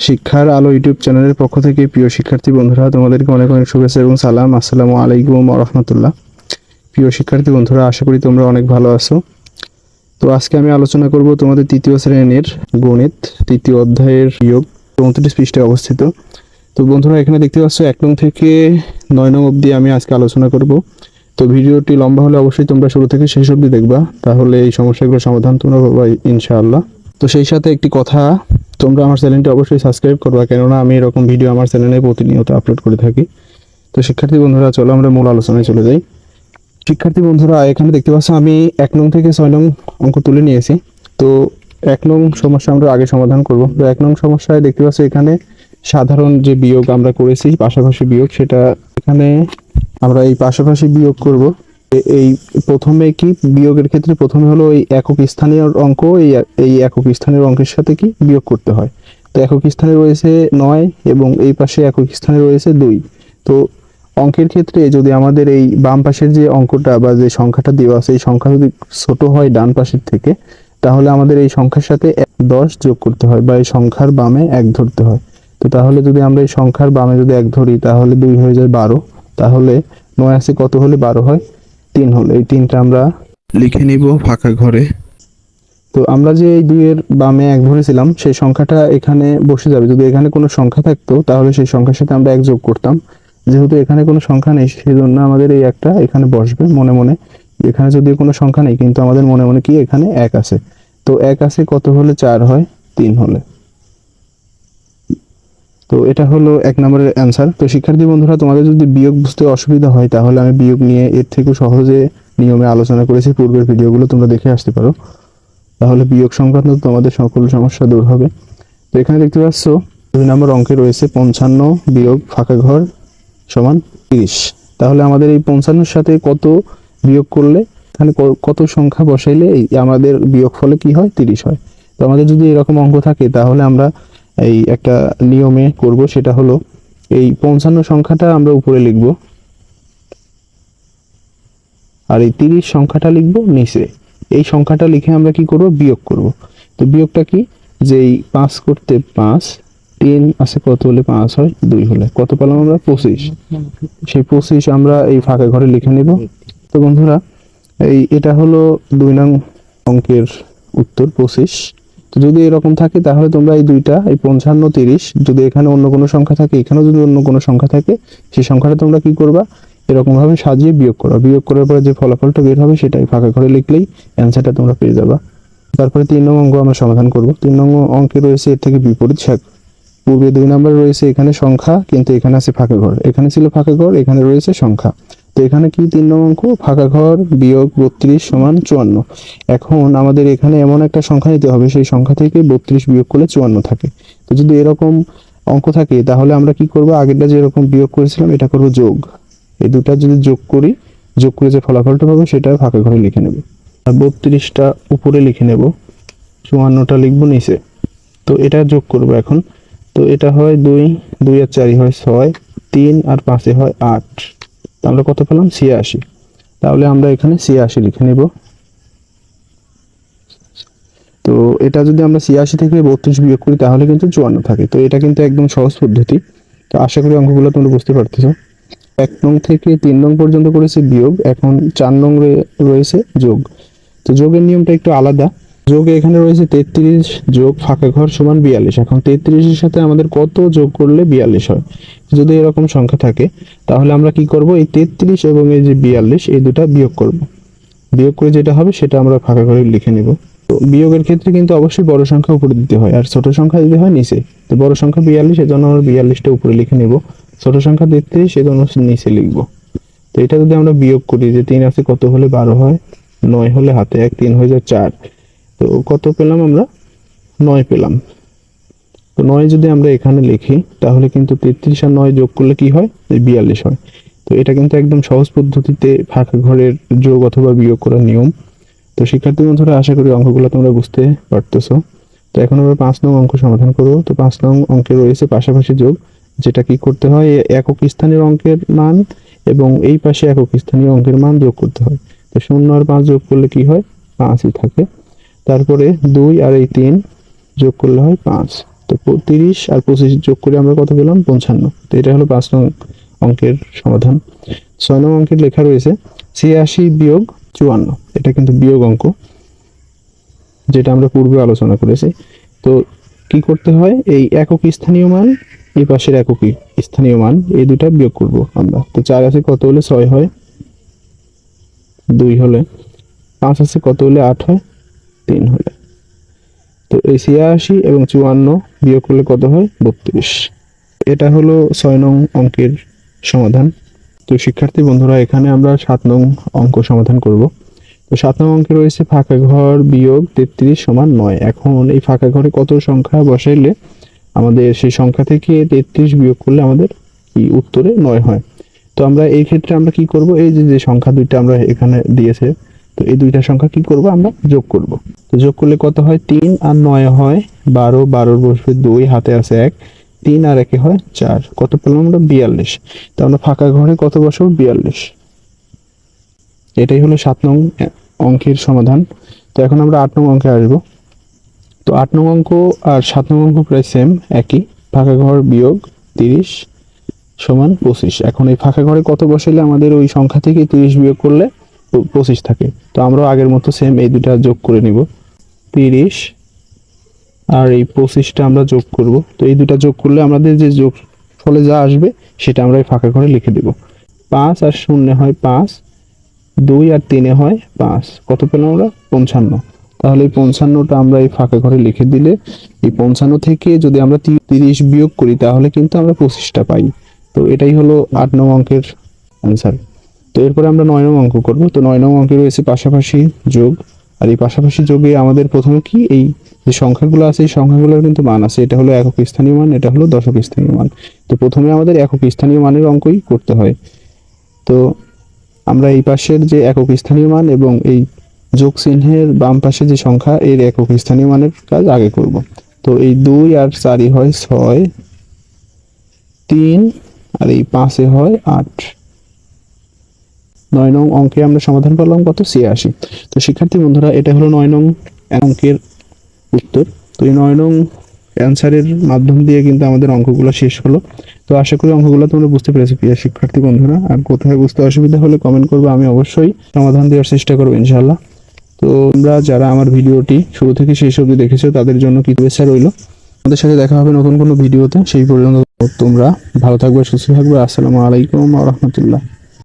শিক্ষার আলো ইউটিউব চ্যানেলের পক্ষ থেকে প্রিয় শিক্ষার্থী বন্ধুরা, তোমাদেরকে অনেক অনেক শুভেচ্ছা এবং সালাম। আসসালামু আলাইকুম ওয়া রাহমাতুল্লাহ। প্রিয় শিক্ষার্থী বন্ধুরা, আশা করি তোমরা অনেক ভালো আছো। তো আজকে আমি আলোচনা করব তোমাদের তৃতীয় শ্রেণীর গণিত তৃতীয় অধ্যায়ের বিয়োগ 34 পৃষ্ঠায় অবস্থিত। তো বন্ধুরা, এখানে দেখতে পাচ্ছ 1 নং থেকে 9 নং অবধি আমি আজকে আলোচনা করব। তো ভিডিওটি লম্বা হলে অবশ্যই তোমরা শুরু থেকে শেষ অবধি দেখবা, তাহলে এই সমস্যাগুলোর সমাধান তোমরা পাবা ইনশাআল্লাহ। তো সেই সাথে একটি কথা, তোমরা আমার চ্যানেলটি অবশ্যই সাবস্ক্রাইব করবা, কেননা আমি এরকম ভিডিও আমার চ্যানেলে প্রতিনিয়ত আপলোড করে থাকি। তো শিক্ষার্থী বন্ধুরা, চলো আমরা মূল আলোচনায় চলে যাই। শিক্ষার্থী বন্ধুরা, এখানে দেখতে পাচ্ছ আমি 1 নং থেকে 6 নং অঙ্ক তুলে নিয়েছি। তো 1 নং সমস্যা আমরা আগে সমাধান করব। তো 1 নং সমস্যায় দেখতে পাচ্ছ এখানে সাধারণ যে বিয়োগ আমরা করেছি, পাশাপাশি বিয়োগ, সেটা এখানে আমরা এই পাশাপাশি বিয়োগ করব। এই প্রথমে কি বিয়োগের ক্ষেত্রে প্রথমে হলো এই একক স্থানীয় অঙ্ক, এই একক স্থানীয় অঙ্কের সাথে কি বিয়োগ করতে হয়। তো একক স্থানে রয়েছে 9 এবং এই পাশে একক স্থানে রয়েছে 2। তো অঙ্কের ক্ষেত্রে যদি আমাদের এই বাম পাশের যে অঙ্কটা বা যে সংখ্যাটা দেওয়া আছে, এই সংখ্যা যদি ছোট হয় ডান পাশের থেকে, তাহলে আমাদের এই সংখ্যার সাথে 10 যোগ করতে হয় বা এই সংখ্যার বামে 1 ধরতে হয়। তো তাহলে যদি আমরা এই সংখ্যার বামে যদি 1 ধরি, তাহলে 2 হয়ে যায় 12। তাহলে 9 আছে কত হলে 12 হয়? 3 হলে। এই 3টা আমরা লিখে নিব ফাঁকা ঘরে। তো আমরা যে এই 2 এর বামে 1 ধরেছিলাম, সেই সংখ্যাটা এখানে বসে যাবে। যদি এখানে কোনো সংখ্যা থাকতো, তাহলে সেই সংখ্যার সাথে আমরা 1 যোগ করতাম। যেহেতু এখানে কোনো সংখ্যা নেই, সেজন্য আমাদের এই 1টা এখানে বসবে মনে মনে। এখানে যদিও কোনো সংখ্যা নেই, কিন্তু আমাদের মনে মনে কি এখানে 1 আছে। তো 1 আছে কত হলে 4 হয়? 3 হলে। তো এটা হলো 1 নম্বরের অ্যান্সার। তো শিক্ষার্থী বন্ধুরা, তোমাদের যদি বিয়োগ বুঝতে অসুবিধা হয়, তাহলে আমি বিয়োগ নিয়ে এর থেকে সহজে নিয়মে আলোচনা করেছি, পূর্বের ভিডিওগুলো তোমরা দেখে আসতে পারো। তাহলে বিয়োগ সংক্রান্ত তোমাদের সকল সমস্যা দূর হবে। তো এখানে দেখতে পাচ্ছ 2 নম্বর অঙ্কে রয়েছে 55 বিয়োগ ফাঁকা ঘর সমান 30। তাহলে আমাদের এই 55-এর সাথে কত বিয়োগ করলে, এখানে কত সংখ্যা বসাইলে আমাদের বিয়োগ ফলে কি হয়? 30 হয়। তো আমাদের যদি এরকম অঙ্ক থাকে, তাহলে আমরা এই একটা নিয়মে করব, সেটা হলো এই 55 সংখ্যাটা আমরা উপরে লিখব আর এই 30 সংখ্যাটা লিখব নিচে। এই সংখ্যাটা লিখে আমরা কি করব? বিয়োগ করব। তো বিয়োগটা কি, যে এই 5 করতে 5, 3 আছে কত হলে 5 হয়? 2 হলে। কত পেলাম আমরা? 25। সেই 25 আমরা এই ফাঁকা ঘরে লিখে নিব। তো বন্ধুরা, এটা হলো 2 নং অঙ্কের উত্তর 25। তো যদি এরকম থাকে, তাহলে তোমরা এই দুইটা, এই 55 30, যদি এখানে অন্য কোনো সংখ্যা থাকে, এখানেও যদি অন্য কোনো সংখ্যা থাকে, সেই সংখ্যাটা তোমরা কি করবা? এরকম ভাবে সাজিয়ে বিয়োগ করো। বিয়োগ করার পরে যে ফলাফলটা বের হবে, সেটাই ফাঁকা ঘরে লিখলেই অ্যান্সারটা তোমরা পেয়ে যাবা। তারপরে 3 নং অঙ্ক আমরা সমাধান করব। 3 নং অঙ্কে রয়েছে এর থেকে বিপরীত শাখা। পূর্বে 2 নম্বরে রয়েছে এখানে সংখ্যা, কিন্তু এখানে আছে ফাঁকা ঘর। এখানে ছিল ফাঁকা ঘর, এখানে রয়েছে সংখ্যা। তো এখানে কি 3 নং অঙ্ক, ফাঁকা ঘর বিয়োগ 32 সমান 54। এখন আমাদের এখানে এমন একটা সংখ্যা নিতে হবে, সেই সংখ্যা থেকে 32 বিয়োগ করলে 54 থাকে। তো যদি এরকম অঙ্ক থাকে, তাহলে আমরা কি করব? আগেরটা যেরকম বিয়োগ করেছিলাম, এটা করব যোগ। এই দুটা যদি যোগ করি, যোগ করে যে ফলাফলটা পাবো, সেটা ফাঁকা ঘরে লিখে নেব। আর 32টা উপরে লিখে নেব, 54টা লিখবো নিচে। তো এটা যোগ করব এখন। তো এটা হয় 2, 2 আর 4 হয় 6, 3 আর 5 হয় 8। আমরা কত পেলাম? 86। তাহলে আমরা এখানে 86 লিখে নেব। তো এটা যদি আমরা 86 থেকে 32 বিয়োগ করি, তাহলে কিন্তু 54 থাকে। তো এটা কিন্তু একদম সহজ পদ্ধতি। তো আশা করি অঙ্কগুলো তোমরা বুঝতে পারতেছো। 1 নং থেকে 3 নং পর্যন্ত করেছে বিয়োগ, এখন 4 নং রয়েছে যোগ। তো যোগের নিয়মটা একটু আলাদা। যোগে এখানে রয়েছে 33 যোগ ফাঁকা ঘর সমান 42। এখন 33-এর সাথে আমাদের কত যোগ করলে 42 হয়? যদি এরকম সংখ্যা থাকে, তাহলে আমরা কি করব? এই 33 এবং এই যে 42, এই দুটা বিয়োগ করব। বিয়োগ করে যেটা হবে, সেটা আমরা ফাঁকা ঘরে লিখে নিব। তো বিয়োগের ক্ষেত্রে কিন্তু অবশ্যই বড় সংখ্যা উপরে দিতে হয়, আর ছোট সংখ্যা দিতে হয় নিচে। তো বড় সংখ্যা 42, এজন্য আমরা 42টা উপরে লিখে নিব। ছোট সংখ্যা 33, সেজন্য নিচে লিখব। তো এটা যদি আমরা বিয়োগ করি, যে 3 আছে কত হলে 12 হয়? 9 হলে হাতে 1, 3 হয়ে যায় 4। তো কত পেলাম আমরা? 9 পেলাম। তো 9 যদি আমরা এখানে লিখি, তাহলে কিন্তু 33 আর 9 যোগ করলে কি হয়? 42 হয়। তো এটা কিন্তু একদম সহজ পদ্ধতিতে ফাঁকা ঘরের যোগ অথবা বিয়োগ করার নিয়ম। তো শিক্ষার্থী বন্ধুরা, আশা করি অঙ্কগুলো তোমরা বুঝতে পারতেছো। তো এখন আমরা 5 নং অঙ্ক সমাধান করব। তো 5 নং অঙ্কে রয়েছে পাশাপাশি যোগ, যেটা কি করতে হয়? একক স্থানীয় অঙ্কের মান এবং এই পাশে একক স্থানীয় অঙ্কের মান যোগ করতে হয়। তো 0 আর 5 যোগ করলে কি হয়? 5ই থাকে। তারপরে 2 আর এই 3 যোগ করলে হয় 5। তো 30 আর 25 যোগ করে আমরা কত পেলাম 55। তো এটা হলো 5 নং অঙ্কের সমাধান। 6 নং অঙ্কের লেখা রয়েছে 86 বিয়োগ 54। এটা কিন্তু বিয়োগ অঙ্ক, যেটা আমরা পূর্বে আলোচনা করেছি। তো কি করতে হয়, এই একক স্থানীয় মান, এই পাশের একক স্থানীয় মান, এই দুটা বিয়োগ করব আমরা। তো 4 আছে কত হলে 6 হয়, 2 হলে, 5 আছে কত হলে 8 হয়, 3 হলে। তো এই 86 এবং 54 বিয়োগ করলে কত হয় 32। এটা হলো 6 নং অঙ্কের সমাধান। তো শিক্ষার্থী বন্ধুরা, এখানে আমরা 7 নং অঙ্ক সমাধান করব। তো 7 নং অঙ্কে রয়েছে ফাঁকা ঘর বিয়োগ 33 সমান 9। এখন এই ফাঁকা ঘরে কত সংখ্যা বসাইলে আমাদের সেই সংখ্যা থেকে 33 বিয়োগ করলে আমাদের কি উত্তরে 9 হয়। তো আমরা এই ক্ষেত্রে আমরা কি করব, এই যে সংখ্যা দুইটা আমরা এখানে দিয়েছে, তো এই দুইটা সংখ্যা কি করব, আমরা যোগ করব। তো যোগ করলে কত হয়, 3 আর 9 হয় 12, 12 বসবে 2, হাতে আছে 1, 3 আর 1 হয় 4, কত পেলাম আমরা 42। তো আমরা ফাঁকা ঘরে কত বসাবো 42। এটাই হলো 7 নং অঙ্কের সমাধান। তো এখন আমরা 8 নং অঙ্কে আসবো। তো 8 নং অঙ্ক আর 7 নং অঙ্ক প্রায় সেম, একই। ফাঁকা ঘর বিয়োগ 30 সমান 25। এখন এই ফাঁকা ঘরে কত বসাইলে আমাদের ওই সংখ্যা থেকে 30 বিয়োগ করলে 25 থাকে। তো আমরা আগের মতো সেম এই দুটা যোগ করে নিব, 30 আর এই 25টা আমরা যোগ করব। তো এই দুটা যোগ করলে আমাদের যে যোগ ফলে যা আসবে সেটা আমরা এই ফাঁকা ঘরে লিখে দেব। 5 আর 0 হয় 5, 2 আর 3 হয় 5, কত পেলাম আমরা 55। তাহলে এই 55টা আমরা এই ফাঁকা ঘরে লিখে দিলে এই 55 থেকে যদি আমরা 30 বিয়োগ করি তাহলে কিন্তু আমরা 25টা পাই। তো এটাই হলো 8 নং অঙ্কের অ্যান্সার। তো এরপরে আমরা 9 নং অঙ্ক করব। তো 9 নং অঙ্কে রয়েছে পাশাপাশি যোগ। আর এই পাশাপাশি যোগে আমাদের প্রথমে কি, এই যে সংখ্যাগুলো আছে এই সংখ্যাগুলোর কিন্তু মান আছে, এটা হলো একক স্থানীয় মান, এটা হলো দশক স্থানীয় মান। তো প্রথমে আমাদের একক স্থানীয় মানের অঙ্কই করতে হয়। তো আমরা এই পাশের যে একক স্থানীয় মান এবং এই যোগ চিহ্নের বাম পাশে যে সংখ্যা, এর একক স্থানীয় মানের কাজ আগে করব। তো এই 2 আর 4 হয় 6, 3 আর এই 5 হয় 8। 9 নং অঙ্কে আমরা সমাধান করলাম কত 86। তো শিক্ষার্থী বন্ধুরা, এটা হলো 9 নং অঙ্কের উত্তর। তো এই 9 নং অ্যান্সারের মাধ্যম দিয়ে কিন্তু আমাদের অঙ্কগুলো শেষ হলো। তো আশা করি অঙ্কগুলো তোমরা বুঝতে পেরেছো প্রিয় শিক্ষার্থী বন্ধুরা। আর কোথায় বুঝতে অসুবিধা হলে কমেন্ট করবে, আমি অবশ্যই সমাধান দেওয়ার চেষ্টা করবো ইনশাআল্লাহ। তো তোমরা যারা আমার ভিডিওটি শুরু থেকে শেষ অবধি দেখেছো তাদের জন্য কি শুভেচ্ছা রইল। আমাদের সাথে দেখা হবে নতুন কোনো ভিডিওতে। সেই পর্যন্ত তোমরা ভালো থাকবে, সুস্থ থাকবে। আসসালামু আলাইকুম ওয়া রাহমাতুল্লাহ।